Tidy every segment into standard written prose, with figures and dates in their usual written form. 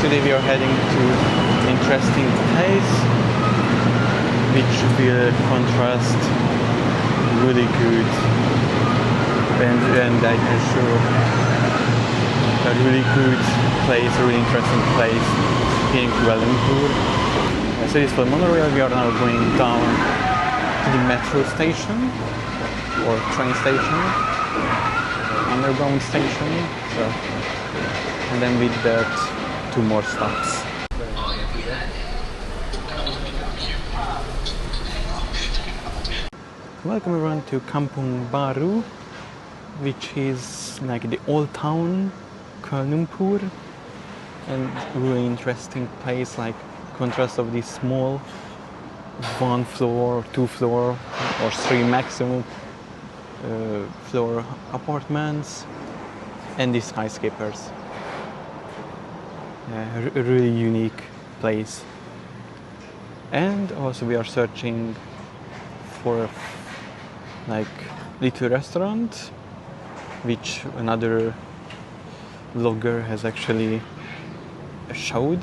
Today we are heading to an interesting place which will contrast really good and I can show a really good place, a really interesting place here in Kuala Lumpur. So this is for monorail. We are now going down to the metro station or train station, underground station. And then with that, 2 more stops. Welcome everyone to Kampung Baru, which is like the old town Kuala Lumpur, and really interesting place, like contrast of these small 1 floor, 2 floor or 3 maximum floor apartments and these skyscrapers. A really unique place. And also we are searching for like little restaurant which another vlogger has actually showed.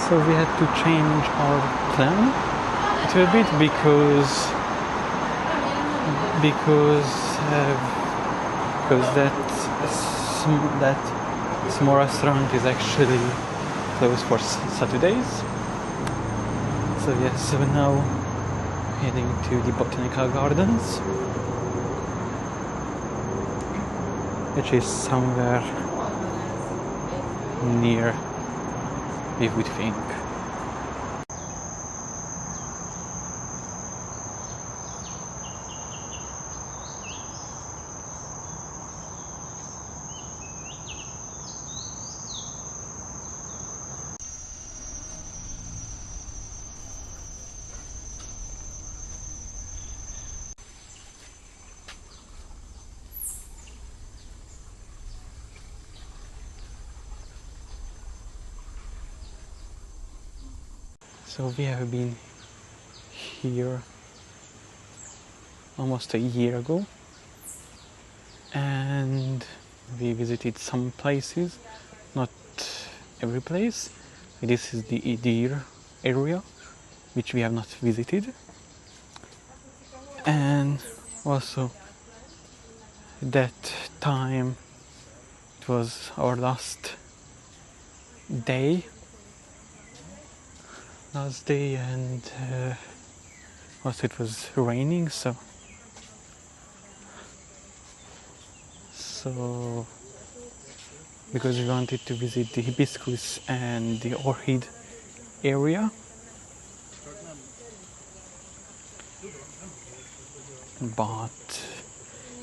So we had to change our plan a little bit because because that small restaurant is actually closed for Saturdays. So yes, so now heading to the Botanical Gardens, which is somewhere near, we would think. So we have been here almost a year ago, and we visited some places, not every place. This is the deer area, which we have not visited, and also that time it was our last day, and also it was raining, so because we wanted to visit the Hibiscus and the Orchid area, but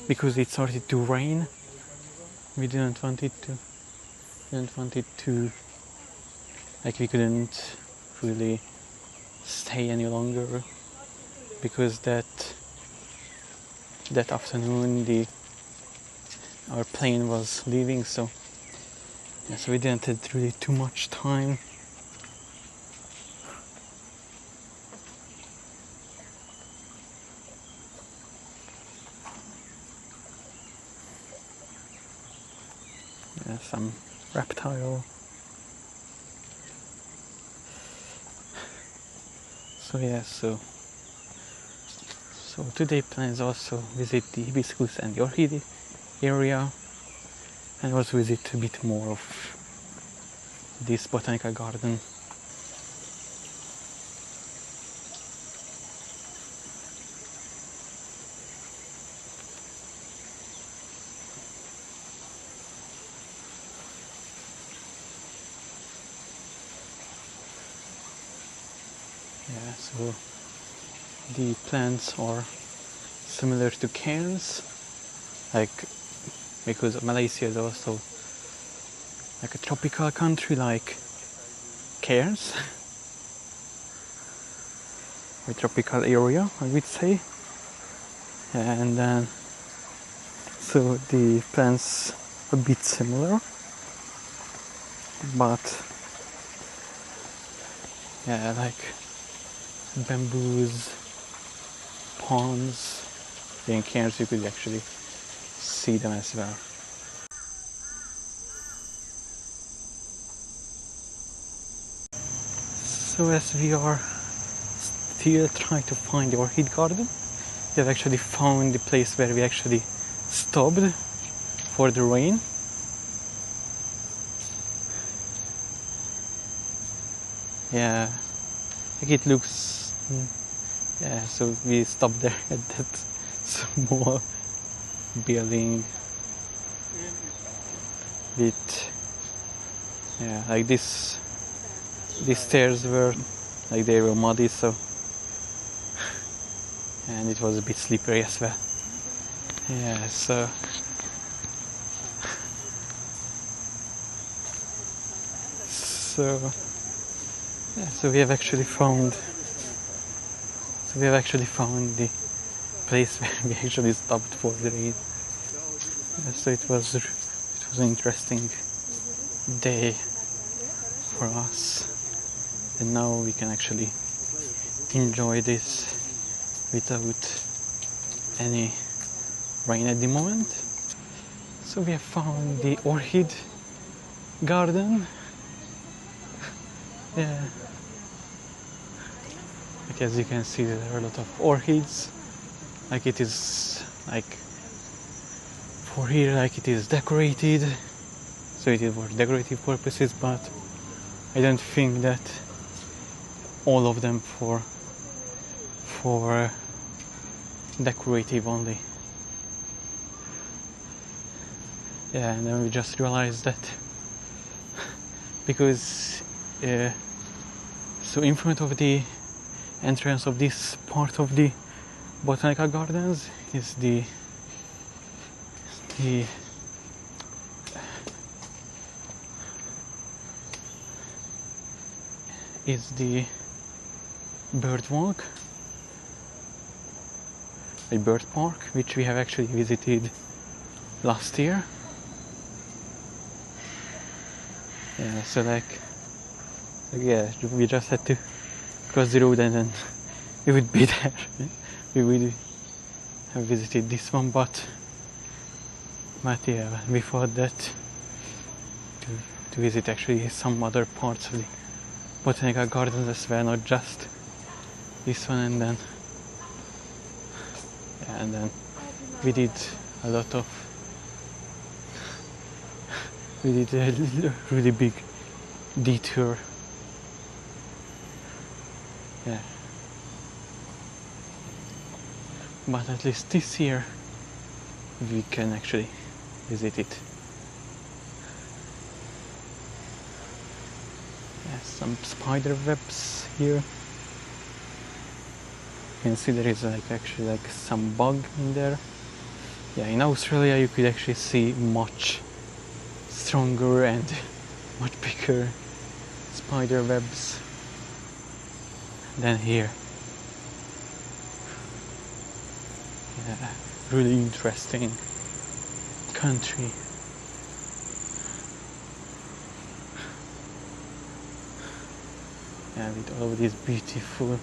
because it started to rain, we didn't want it to, like, we couldn't really stay any longer, because that afternoon our plane was leaving, so yeah, so we didn't have really too much time. Yeah, some reptile. So yeah, so today plans also visit the Hibiscus and the Orchid area, and also visit a bit more of this botanical garden. Yeah, so the plants are similar to cairns, like, because Malaysia is also like a tropical country like cairns, a tropical area, I would say, and then so the plants are a bit similar, but yeah, like bamboos, ponds. In cairns you could actually see them as well. So as we are still trying to find the Orchid garden, we have actually found the place where we actually stopped for the rain. Yeah, like it looks, yeah, so we stopped there at that small building with, yeah, like these stairs were, like, they were muddy, so, and it was a bit slippery as well. Yeah, so yeah, so we have actually found the place where we actually stopped for the rain. Yeah, so it was an interesting day for us, and now we can actually enjoy this without any rain at the moment. So we have found the Orchid garden. Yeah, like, as you can see, there are a lot of orchids. Like, it is like For here, like it is decorated, so it is for decorative purposes, but I don't think that all of them for decorative only. Yeah, and then we just realized that because so in front of the entrance of this part of the botanical gardens is the bird walk, a bird park, which we have actually visited last year. Yeah, so yeah, we just had to cross the road and then we would be there. We would have visited this one, but yeah, we thought that to visit actually some other parts of the botanical gardens as well, not just this one. And then we did a lot of we did a really big detour. Yeah, but at least this year we can actually visit it. Yeah, some spider webs here. You can see there is actually some bug in there. Yeah, in Australia you could actually see much stronger and much bigger spider webs than here. Yeah, really interesting country. Yeah, with all of these beautiful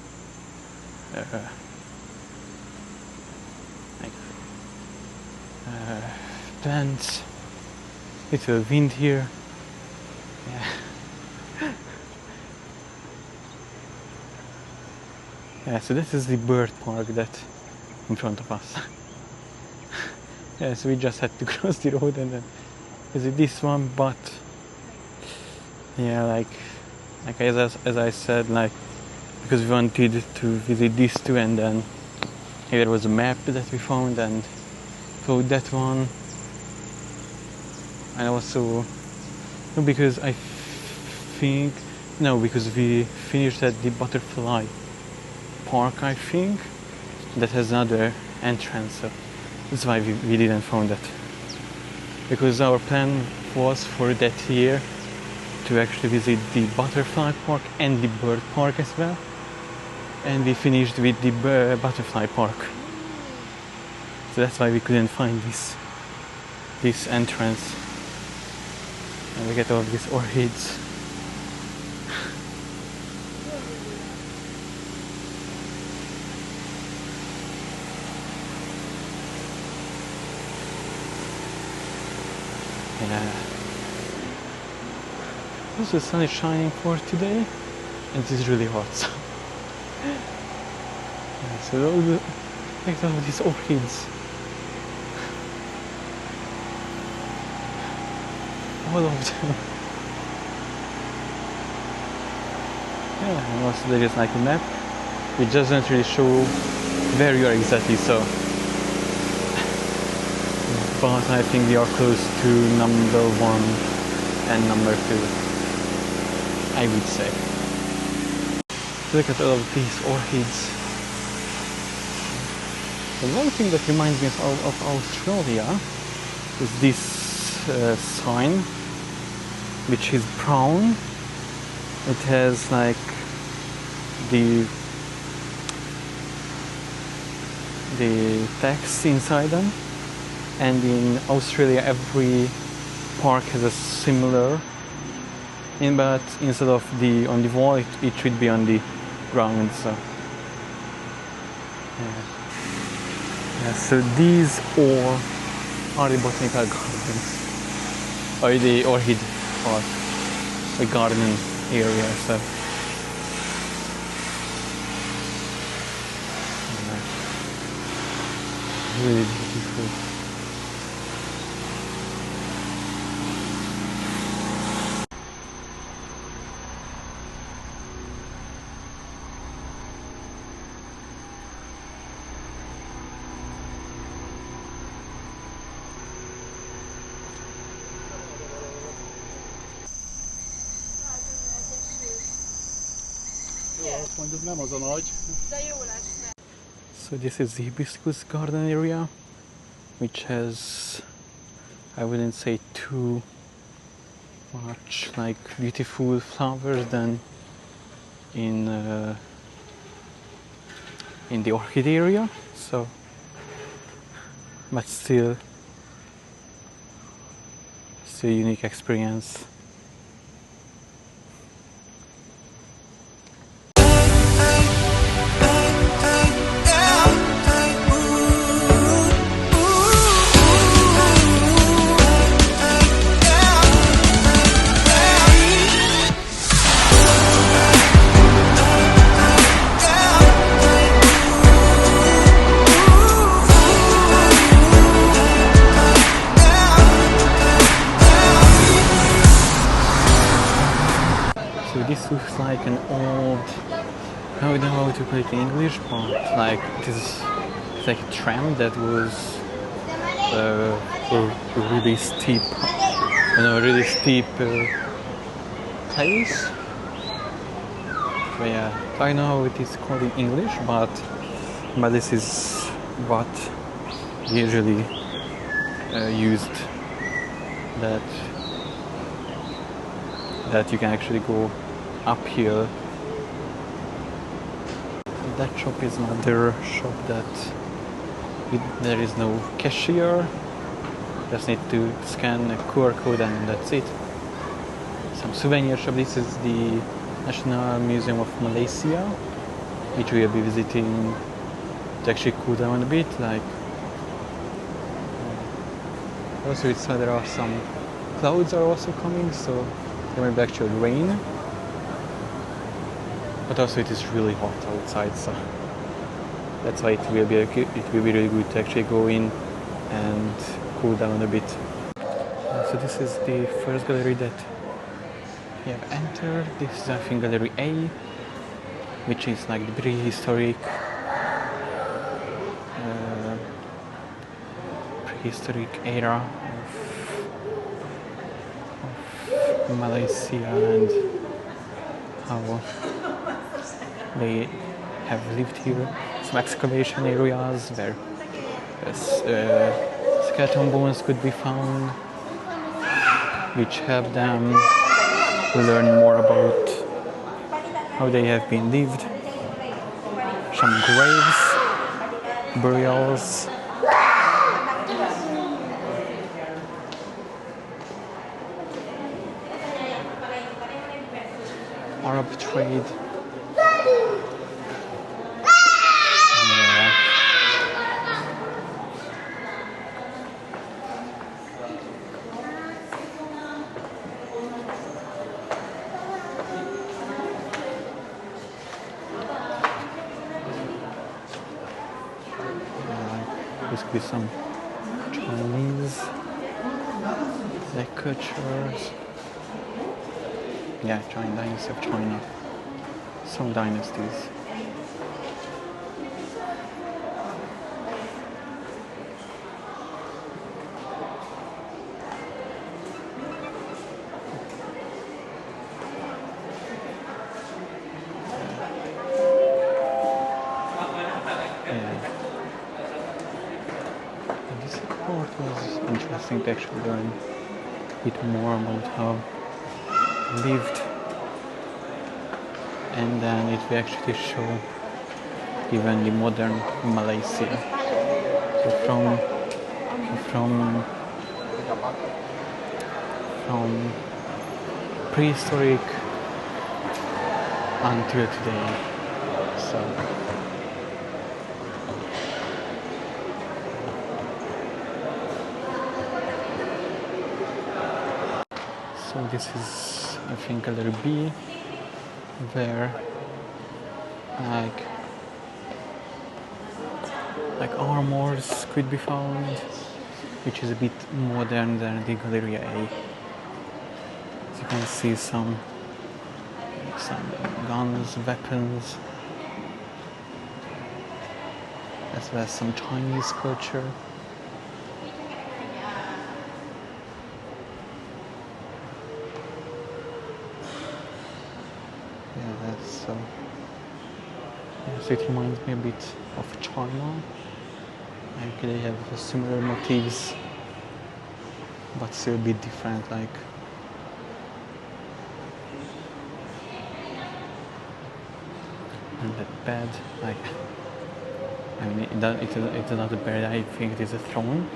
plants, little wind here. Yeah. Yeah, so this is the bird park that in front of us. Yeah, so we just had to cross the road and then visit this one, but yeah, like as I said, because we wanted to visit these two, and then here was a map that we found and followed that one. And also because because we finished at the butterfly park, I think that has another entrance, so that's why we didn't find that, because our plan was for that year to actually visit the butterfly park and the bird park as well, and we finished with the butterfly park, so that's why we couldn't find this entrance. And we get all these orchids. Yeah. Also, the sun is shining for today, and it is really hot. So, yeah, so look at all these orchids. All of them. Yeah, and also there is like a map which doesn't really show where you are exactly, so but I think we are close to number 1 and number 2, I would say. Look at all of these orchids. The one thing that reminds me of Australia is this sign, which is brown. It has like the text inside them, and in Australia every park has a similar, but instead of on the wall it should be on the ground. So yeah, so these all are the botanical gardens, or the orchid park, the garden area. So really beautiful. So this is the Hibiscus Garden area, which has, I wouldn't say too much like beautiful flowers than in the orchid area. So, but still unique experience. So this looks like an old, I don't know how to put it in English, but like it's like a tram that was a really steep, place. But yeah, I don't know how it is called in English, but this is what usually used, that you can actually go uphill. That shop is another shop that there is no cashier. Just need to scan a QR code and that's it. Some souvenir shop. This is the National Museum of Malaysia, which we will be visiting to actually cool down a bit. Like also it's there are some clouds are also coming, so there might be actually rain. But also it is really hot outside, so that's why it will be really good to actually go in and cool down a bit. So this is the first gallery that we have entered. This is, I think, Gallery A, which is like the prehistoric era of Malaysia and how they have lived here. Some excavation areas where skeleton bones could be found, which help them to learn more about how they have been lived. Some graves, burials. Arab trade. This could be some Chinese decoratures. Yeah, dynasty of China. Some dynasties. It was interesting to actually learn a bit more about how lived, and then it will actually show even the modern Malaysia. So from prehistoric until today. So this is, I think, Gallery B, where like armors could be found, which is a bit modern than the Gallery A. As you can see, some guns, weapons, as well as some Chinese culture. Yeah, that's so also it reminds me a bit of China. Like they have similar motifs, but still a bit different. Like and that bed, like I mean, it's not a bed. I think it is a throne.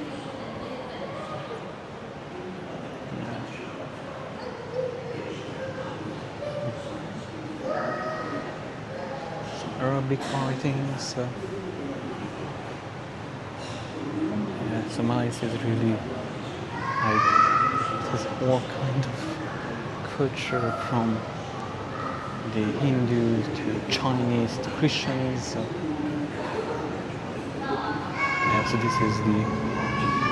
Arabic writings. Yeah, so Malaysia is really like it has all kind of culture from the Hindus to Chinese to Christians. So, yeah, so this is the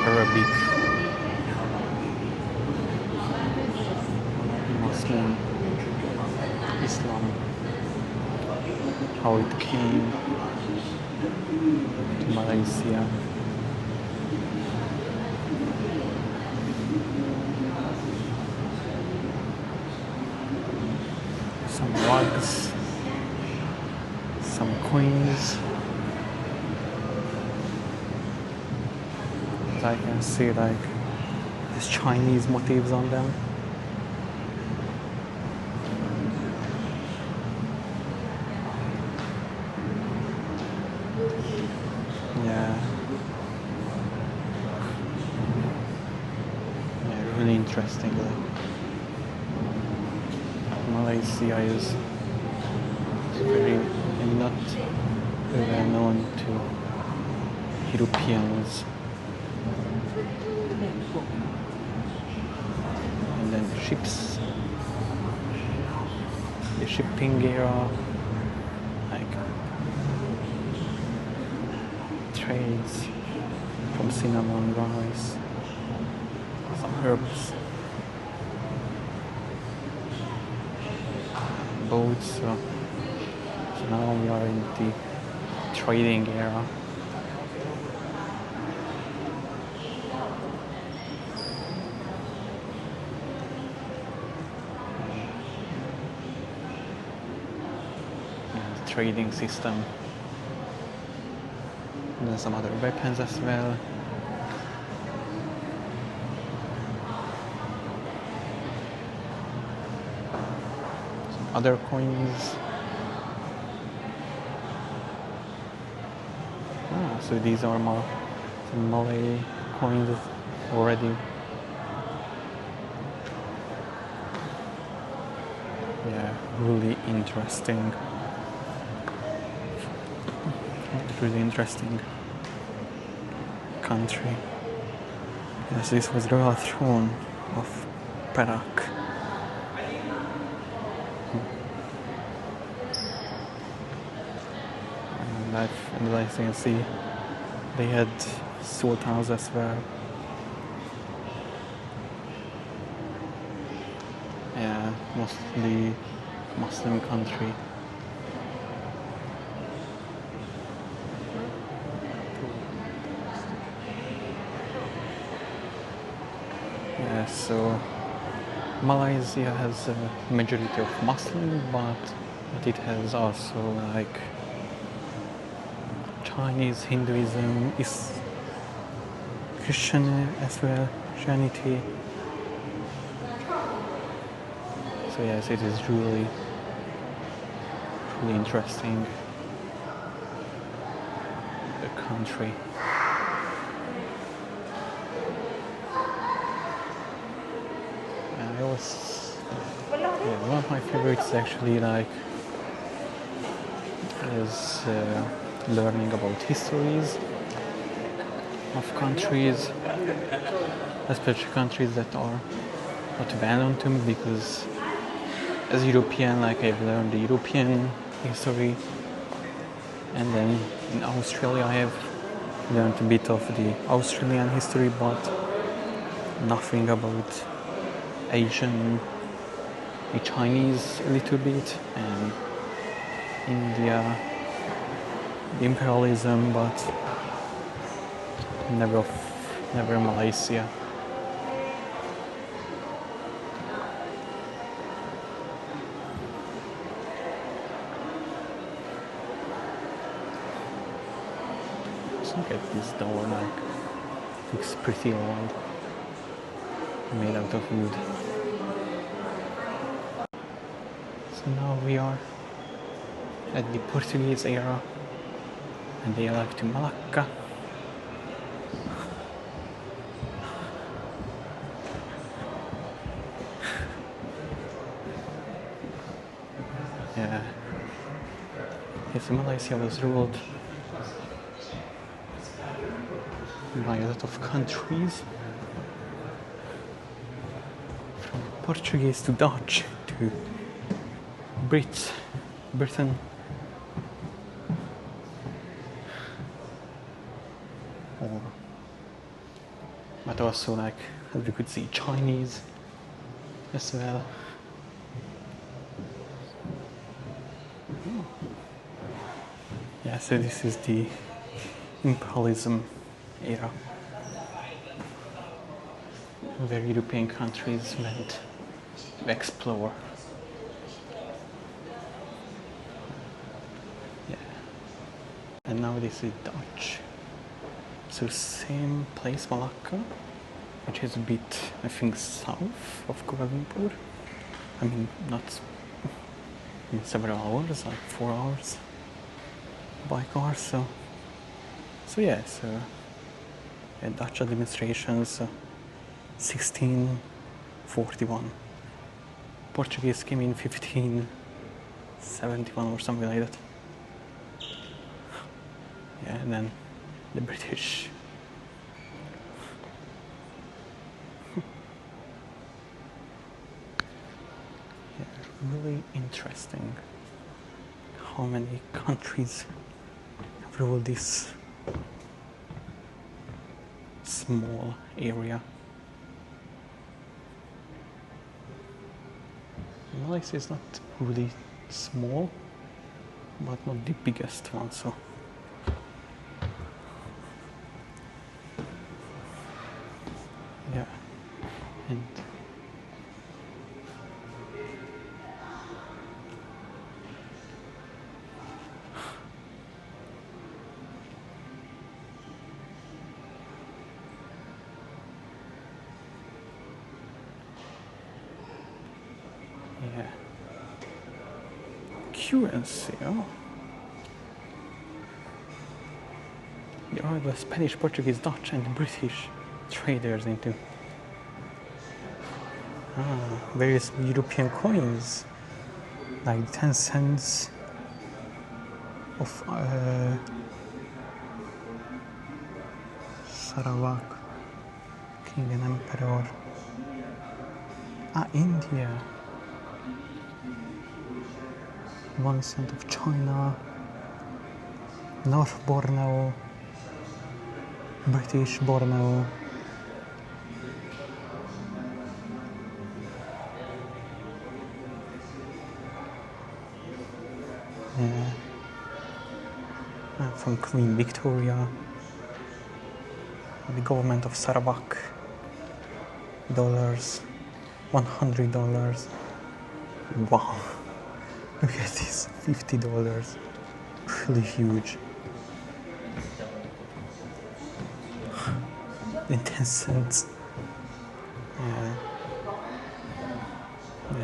Arabic Muslim Islam. How it came to Malaysia. Some rugs, some coins. As I can see, like there's Chinese motifs on them. Really interesting. Malaysia is very not well known to Europeans. And then ships, the shipping era, like trades from cinnamon rice. Some herbs, boats. So now we are in the trading era. And the trading system. And then some other weapons as well. Other coins. So these are some Malay coins already. Yeah, really interesting. Really interesting country. Yes, this was the royal throne of Perak. And as you can see, they had sultans as well. Yeah, mostly Muslim country. Yeah, so Malaysia has a majority of Muslim, but it has also like Chinese, Hinduism, Christian as well, Christianity. So yes, it is really interesting country. And one of my favorites actually is learning about histories of countries, especially countries that are not well known to me, because as European, I've learned the European history, and then in Australia I have learned a bit of the Australian history, but nothing about Asian, the Chinese a little bit, and India, the imperialism, but never Malaysia. just look at this door, like, looks pretty old, made out of wood. So now we are at the Portuguese era, and they arrived to Malacca. Yeah. Yes, Malaysia was ruled by a lot of countries, from Portuguese to Dutch to Britain. But also, like, as we could see, Chinese as well. Yeah, so this is the imperialism era, where European countries went to explore. Yeah. And now this is Dutch. So same place, Malacca, which is a bit, I think, south of Kuala Lumpur. I mean, not in several hours, like 4 hours by car. So yeah, Dutch administration, 1641. Portuguese came in 1571 or something like that. Yeah, and then the British. Yeah, really interesting how many countries have ruled this small area. Malaysia is not really small, but not the biggest one, so yeah. And yeah, currency. Oh, there are the Spanish, Portuguese, Dutch, and British traders into various European coins, like 10 cents of Sarawak, King and Emperor. India. 1 cent of China, North Borneo, British Borneo. Yeah. From Queen Victoria, the government of Sarawak, dollars, $100. Wow, look at this, $50, really huge. And 10 cents. Yeah.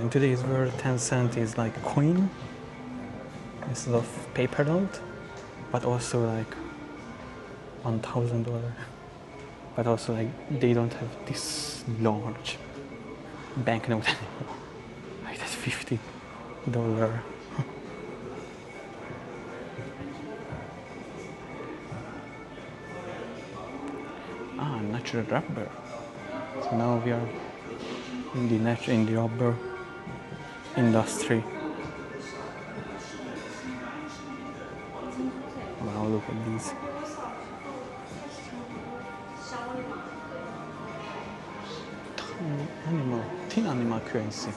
In today's world, 10 cents is like a coin instead of paper note, but also like $1,000. But also, like, they don't have this large banknote anymore. Like that's $50. Natural rubber. So now we are in the rubber industry. Wow, look at these. Thin animal currency.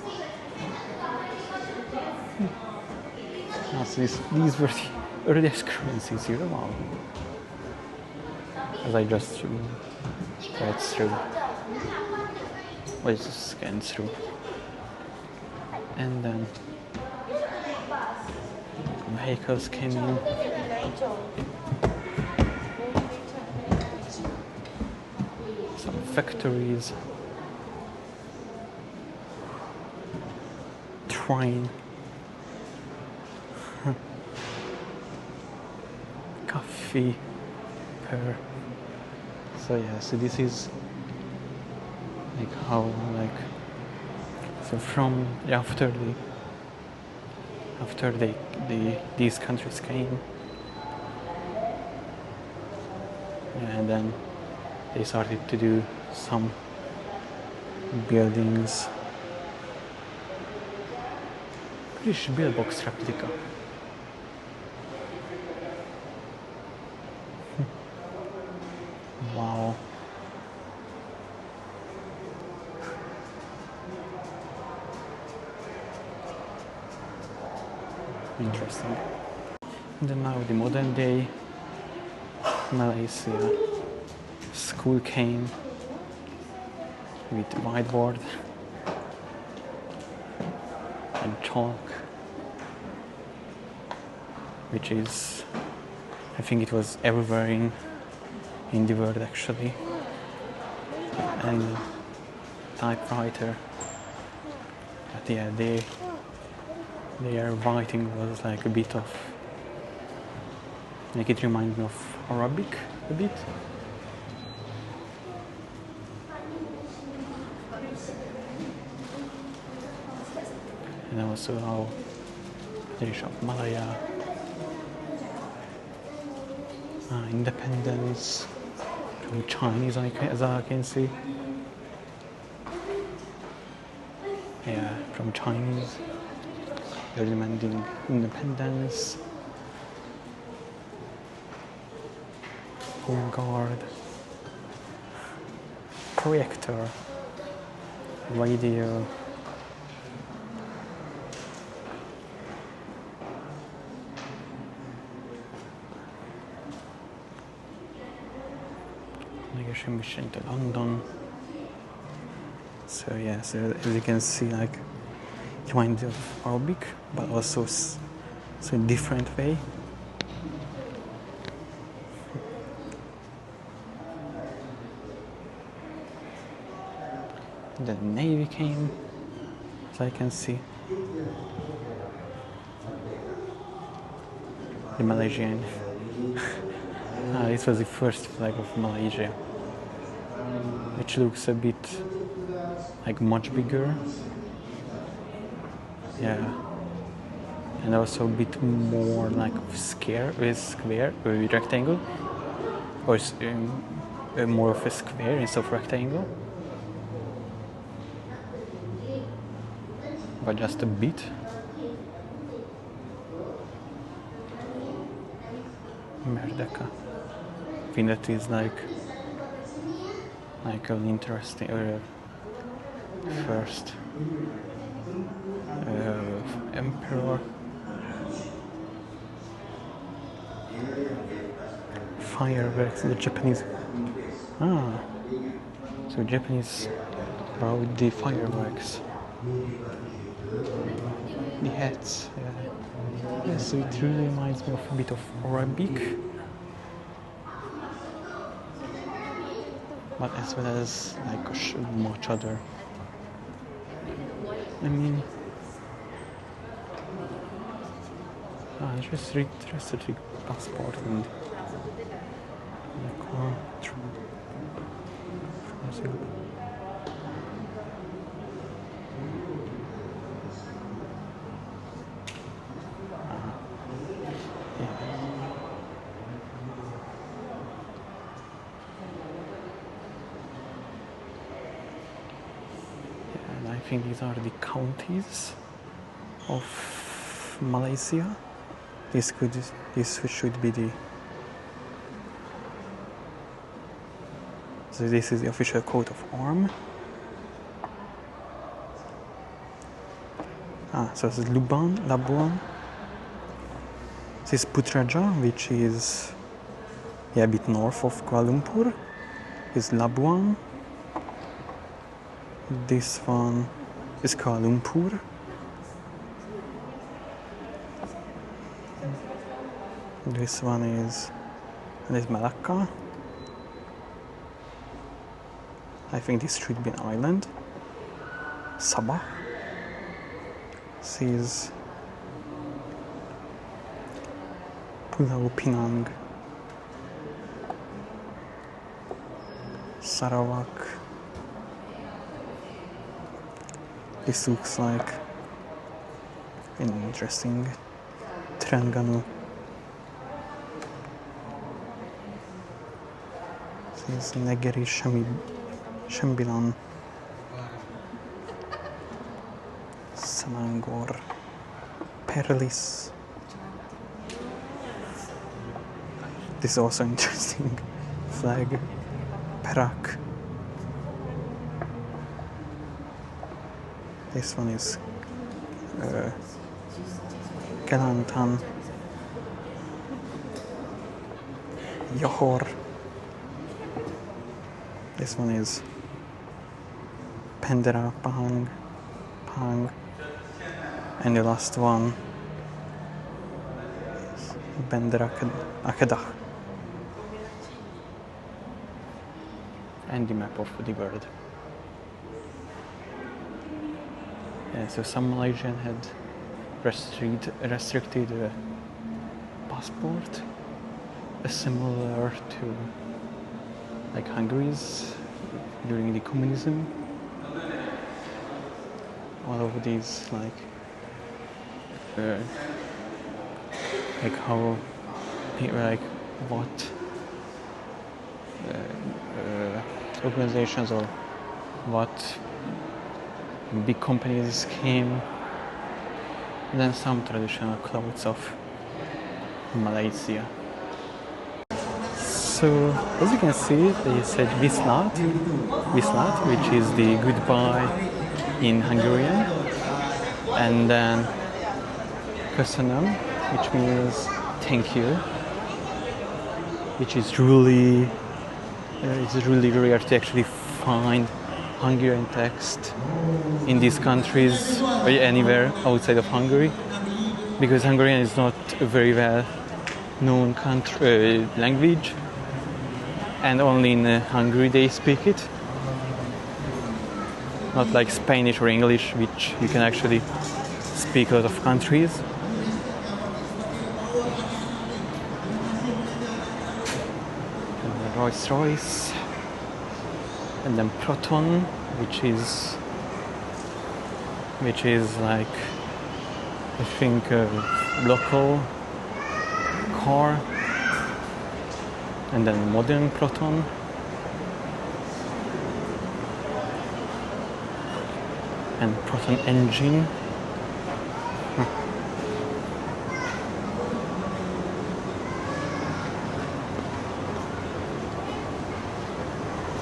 So these were the earliest currencies here. Wow. As I just read through. Well, just scanned through. And then vehicles came in. factories, train, coffee, pear. So yeah, so this is like how so from after these countries came, and then they started to do some buildings. British billbox replica. Wow. Interesting. And then now the modern day Malaysia. School came with whiteboard and chalk, which is, I think it was everywhere in the world actually. And typewriter. But yeah, their writing was like a bit of, like it reminded me of Arabic a bit. And also how British of Malaya, independence from Chinese, as I can see. Yeah, from Chinese, they're demanding independence. Home guard, projector, radio. Navigation mission to London. So yeah, so as you can see, like it reminds of Arabic, but also so a different way. The Navy came, as I can see. The Malaysian. This was the first flag of Malaysia, which looks a bit like much bigger. Yeah, and also a bit more like square, or rectangle, or more of a square instead of rectangle, but just a bit. Merdeka. I think that is like an interesting first emperor. Fireworks, the Japanese. So Japanese brought the fireworks. The hats, yeah. So it really reminds me of a bit of Arabic, but as well as like much other. I mean, just the passport and the car. I think these are the counties of Malaysia. This should be the. So this is the official coat of arms. So this is Labuan. This is Putrajaya, which is a bit north of Kuala Lumpur. This is Labuan. This one is Kuala Lumpur. This one is Malacca. I think this should be an island. Sabah. This is Pulau Pinang. Sarawak. This looks like an interesting Terengganu. This is Negeri Sembilan. Selangor. Perlis. This is also interesting flag. Perak. This one is Kelantan. Johor. This one is Pendera, Pahang. And the last one is Bender Akedah. And the map of the world. Yeah, so some Malaysian had restricted passport, similar to like Hungary's during the communism. All of these like how like what organizations or what big companies came, and then some traditional clothes of Malaysia. So as you can see, they said Vislat, which is the goodbye in Hungarian, and then Köszönöm, which means thank you, which is really it's really rare to actually find Hungarian text in these countries or anywhere outside of Hungary, because Hungarian is not a very well known language, and only in Hungary they speak it, not like Spanish or English, which you can actually speak a lot of countries. And then Rolls-Royce, and then Proton, which is like I think a local car, and then modern Proton, and Proton engine.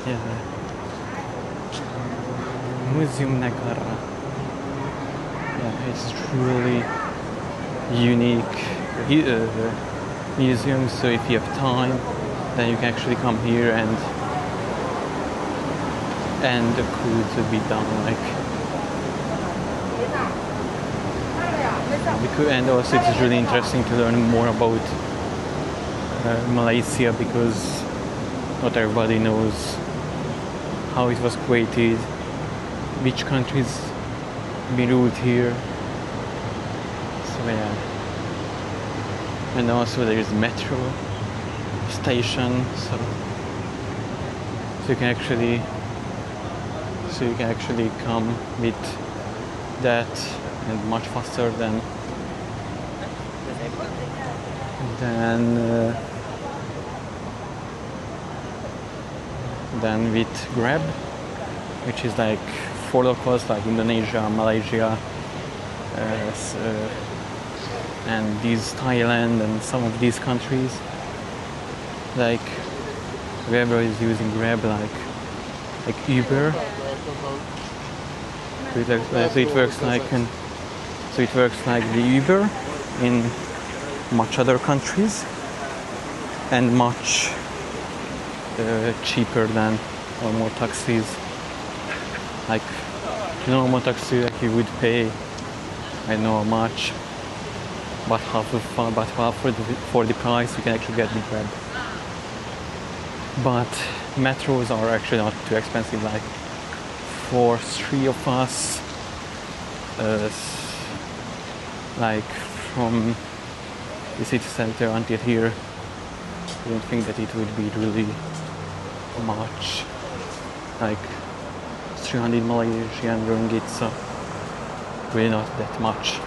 Yeah. Museum Negara. Yeah, it's truly unique museum. So if you have time, then you can actually come here and could be done like. And also it's really interesting to learn more about Malaysia, because not everybody knows how it was created, which countries been ruled here. So yeah. And also there is metro station, so you can actually come with that, and much faster than with Grab, which is like for locals like Indonesia, Malaysia, and Thailand and some of these countries. Like whoever is using Grab, like Uber. So it works like the Uber in much other countries, and much cheaper than normal taxis. Like normal taxi, like you would pay, I don't know how much, but half for the price you can actually get the Grab. But metros are actually not too expensive. Like for three of us, like from the city center until here, I don't think that it would be really much. Like 300 Malaysian ringgit, so really not that much.